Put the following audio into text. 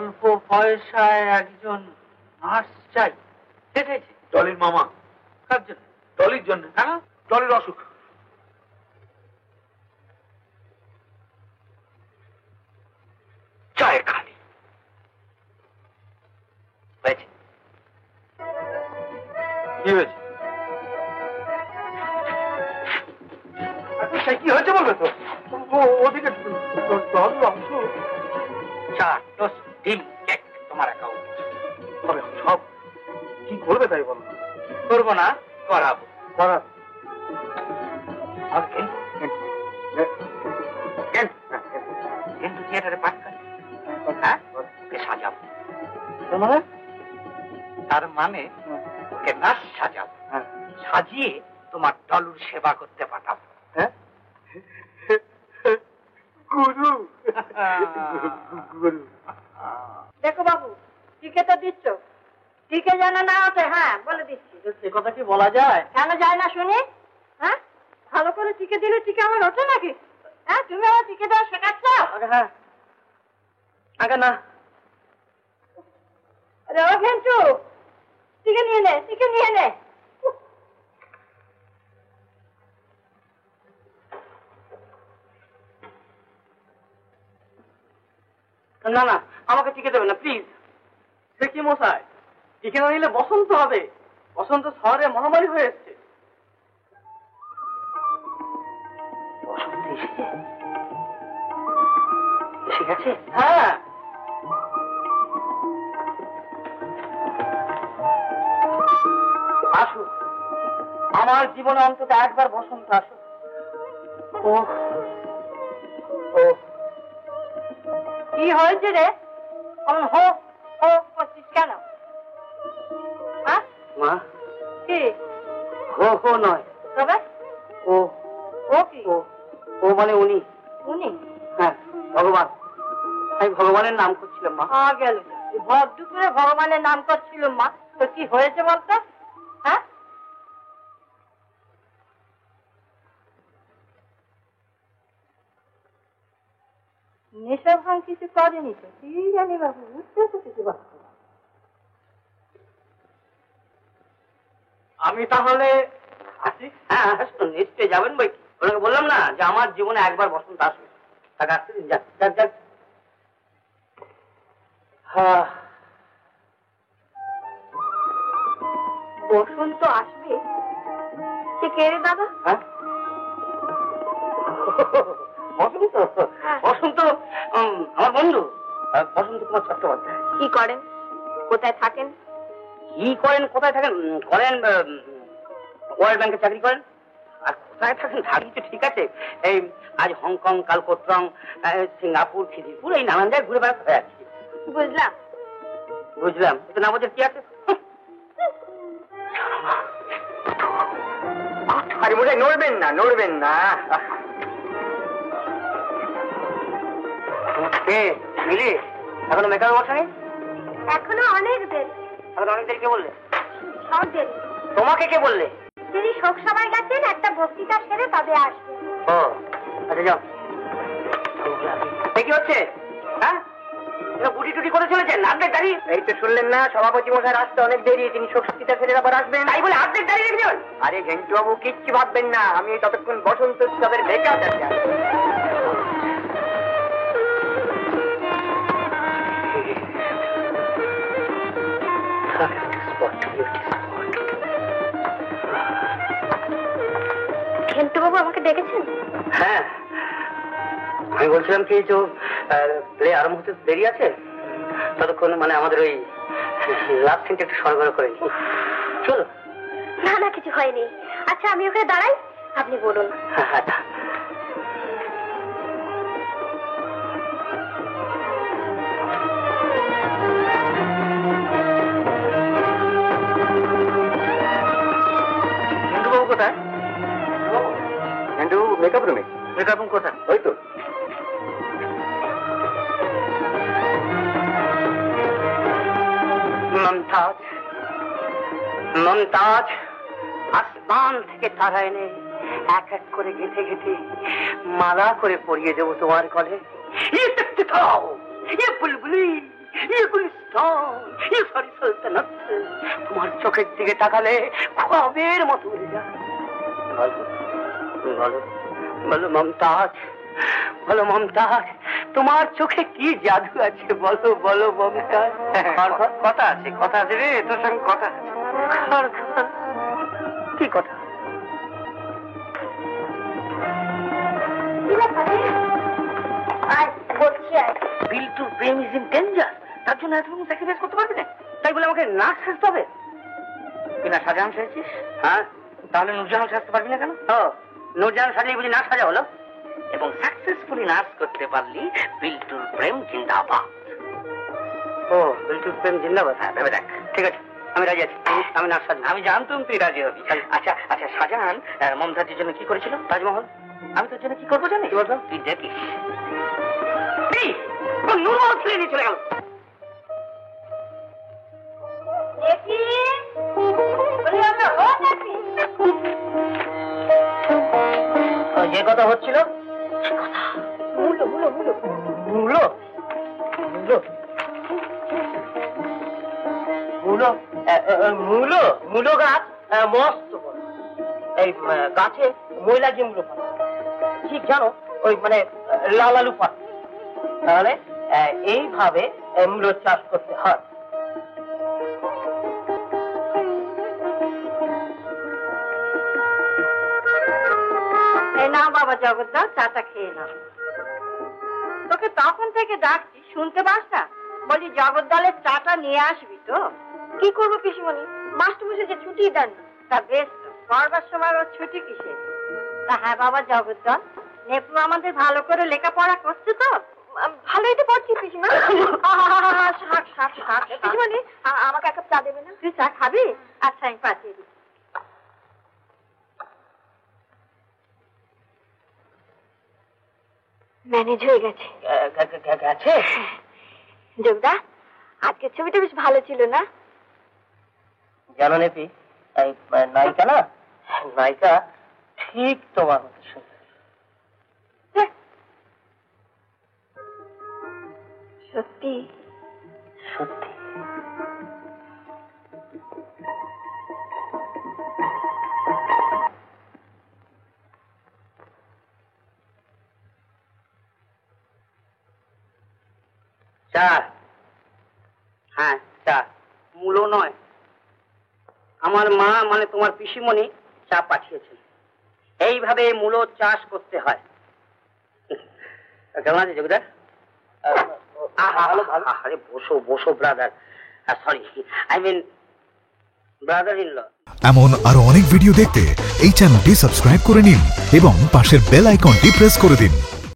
অল্প পয়সায় একজন নার্স চাই। দেখেছি ডলির মামা। কার জন্য? ডলির জন্য। কেন? ডলির অসুখ। চায় খালি হয়েছে। কি হয়েছে? কি হয়েছে বলবে তো? ওদিকে তোমার অ্যাকাউন্ট সব কি করবে তাই বলো? করবো না, করাবো। করাবো। কিন্তু থিয়েটারে পাঠ করে ওকে সাজাবো। তার মানে ওকে নার্স সাজাবো, সাজিয়ে তোমার ডলুর সেবা করতে পাঠাবো। হ্যাঁ গুরু। গুরু। দেখো বাবু, টিকে তো দিচ্ছ, টিকে যেন না ওঠে। হ্যাঁ বলে দিচ্ছি। সে কথা কি বলা যায়? কেন যায় না শুনি? হ্যাঁ, ভালো করে টিকে দিলে টিকে আমার ওঠে নাকি? হ্যাঁ, তুমি আমার টিকে দেওয়া শেখাচ্ছ? হ্যাঁ আগে না। আরে ও ঘেন্টু, টিকে নিয়ে নে, টিকে নিয়ে নে। না না, আমাকে টিকে দেবে না প্লিজ। সে কি মশাই, টিকে না নিলে বসন্ত হবে। বসন্ত শহরে মহামারী হয়ে এসছে। বসন্ত এসে গেছে? হ্যাঁ। আসো, আমার জীবনে অন্তত একবার বসন্ত আসো। ও ও কি হয়েছে রে? অমন হো হো করছিস কেন? হ্যাঁ মা, কি? হো হো নয়, তবে ও ও কি? ও মানে উনি। উনি? হ্যাঁ, ভগবান। আমি ভগবানের নাম করছিলাম মা। গেল ভর দুপুরে ভগবানের নাম করছিল মা। তো কি হয়েছে বলতো? হ্যাঁ, নেশা ভাঙ কিছু করেনি তো? কি জানি বাবু, বুঝতে তো কিছু পারছি না। আমি তাহলে আসি। হ্যাঁ আসুন, নিশ্চয়ই যাবেন বই কি। ওনাকে বললাম না যে আমার জীবনে একবার বসন্ত আসবে। তাকে আসতে দিন, যাক যাক যাক। বসন্ত আসবে? সে কে রে দাদা? হ্যাঁ বসন্ত? বসন্ত আমার বন্ধু, বসন্ত কুমার চট্টোপাধ্যায়। কি করেন, কোথায় থাকেন? কি করেন, কোথায় থাকেন? করেন ওয়ার্ল্ড ব্যাংকে চাকরি করেন। আর কোথায় থাকেন, থাকি তো ঠিক আছে। এই আজ হংকং, কাল কোট্রং, সিঙ্গাপুর, খিদিরপুর, এই নানান জায়গায় ঘুরে বেড়াতে হয়ে আছি। বুঝলাম বুঝলাম, এটা না বোঝার কি আছে? আরে বোঝাই, নড়বেন না, নড়বেন না। মিলি, এখনো মেকআপে বসেনি? এখনো অনেক দেরি। এখন অনেক দেরি কে বললে? সব দেরি। তোমাকে কে বললে? তিনি শোক সভায় গেছেন, একটা বক্তৃতা সেরে তবে আসবে। ও আচ্ছা, যাও। কি হচ্ছে? হ্যাঁ, গুটি টুটি করে চলেছেন, অর্ধেক দাঁড়িয়ে। এই তো শুনলেন না, সভাপতি মশাই আসতে অনেক দেরি, তিনি শোকসিতা ছেড়ে আবার আসবেন, তাই বলে অর্ধেক দাঁড়িয়ে রেখেছেন। আরে ঘেন্টু বাবু, কিচ্ছু ভাববেন না, আমি ততক্ষণ বসন্ত উৎসবের মেকআপ আছে। ঘেন্টু বাবু আমাকে ডেকেছেন? হ্যাঁ, আমি বলছিলাম কি, তো প্লে আরম্ভ হতে দেরি আছে, ততক্ষণ মানে আমাদের ওই লাভ সিনটা একটু সরবরাহ করে চলো। না না, কিছু হয়নি। আচ্ছা আমি ওখানে দাঁড়াই, আপনি বলুন। আচ্ছা। ঘেন্টুবাবু কোথায়? ঘেন্টু মেকআপ রুমে। মেকআপ রুম কোথায়? ওই তো। মমতাজ, মমতাজ, আসমান থেকে তারা এনে এক এক করে গেঁথে গেঁথে মালা করে পরিয়ে দেবো তোমার গলে। ये बुलबुली ये गुलिस्तान, ये सारी सल्तनत তোমার চোখের দিকে তাকালে খোয়াবের মতো হয়ে যায়। বলো বলো মমতাজ, বলো মমতাজ, তোমার চোখে কি জাদু আছে? বলো বলো মমতাজ। কথা আছে, কথা আছে রে, তোর সঙ্গে কথা আছে। কি কথা? বিল্টুর প্রেম ইজ ইন ডেঞ্জার, তার জন্য এতক্ষণ স্যাক্রিফাইস করতে পারবি না? তাই বলে আমাকে নাচ সাজতে হবে? তুই না শাহজাহান সেজেছিস? হ্যাঁ, তাহলে নুরজাহান সাজতে পারবি না কেন? নূরজাহান সাজিয়ে বুঝি নাচ সাজা হলো? এবং সাকসেসফুলি নাচ করতে পারলি বিল্টুর প্রেম জিন্দাবাদ। ও, বিল্টুর প্রেম জিন্দাবাদ। হ্যাঁ, ভেবে দেখ। ঠিক আছে, আমি রাজি আছি, আমি নাচ সাজি। আমি জানতাম তুই রাজি হবি। আচ্ছা আচ্ছা, শাহজাহান মমতাজের জন্য কি করেছিল? তাজমহল। আমি তোর জন্য কি করবো জানিস? কি বলতো? তুই দেখিস। নূরমহল ছেড়ে নিয়ে চলে গেল। যে কথা হচ্ছিল, মূলো মূলো মূলো মূলো মূলো মূলো মূলো মূলো গাছ মস্ত বড়। এই গাছে ময়লা গিয়ে মূলো পাতা, ঠিক জানো, ওই মানে লাল আলু পাতা। তাহলে এইভাবে মূলো চাষ করতে হয়। না বাবা জগদ্দল, চাটা খেয়ে নাও। তোকে তখন থেকে ডাকছি, শুনতে পাস না? বলি জগদ্দলের চাটা নিয়ে আসবি তো? কি করবো পিসিমণি, মাস্টারমশাই যে ছুটি দেন। তা বেশ তো, পড়বার সময় ওর ছুটি কিসে? তা হ্যাঁ বাবা জগদ্দল, নেপু আমাদের ভালো করে লেখাপড়া করছে তো? ভালোই তো পড়ছি পিসিমা। শাক শাক শাক। পিসিমণি, আমাকে এক কাপ চা দেবে না? তুই চা খাবি? আচ্ছা, আমি পাঠিয়ে দিই। ম্যানেজ হয়ে গেছে। গেছে? যোগদা, আজকের ছবিটা বেশ ভালো ছিল না? জানো নেপি, এই নায়িকা না, নায়িকা ঠিক তোমার মতো সুন্দর। সত্যি সত্যি। চা? হ্যাঁ চা, মূলো নয়। আমার মা মানে তোমার পিসিমণি চা পাঠিয়েছেন। এইভাবে মূলো চাষ করতে হয়। কেমন আছে যোগদার? আরে বসো বসো brother, sorry I mean brother in law. এমন আরো অনেক ভিডিও দেখতে এই চ্যানেলটি সাবস্ক্রাইব করে নিন এবং পাশের বেল আইকনটি প্রেস করে দিন।